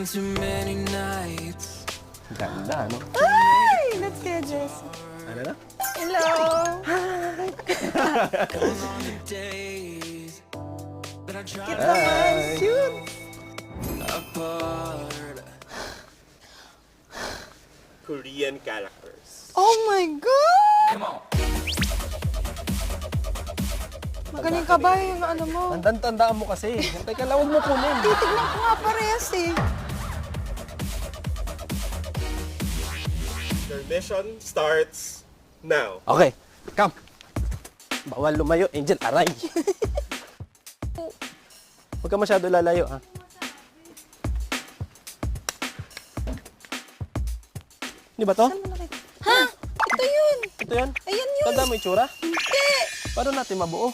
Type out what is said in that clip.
spent too many nights. Ganda, no? Ay! Let's get Jess. Ano na? Hello! Goes on the days that I tried Cute naman! Shoot! apart. Korean characters. Oh my God! Come on. Magaling ka ba yung ano mo? Tandaan mo kasi. Teka lang, huwag mo kunin. Titignan ko nga parehas eh. Your mission starts now. Okay, come. Bawal lumayo, Angel, aray. Huwag ka masyado lalayo, ha? Di ba to? Saan mo nakita? Ha? Ito yun! Ito yan? Ayan yun! Tanda mo yung tsura? Hindi! Paano natin mabuo?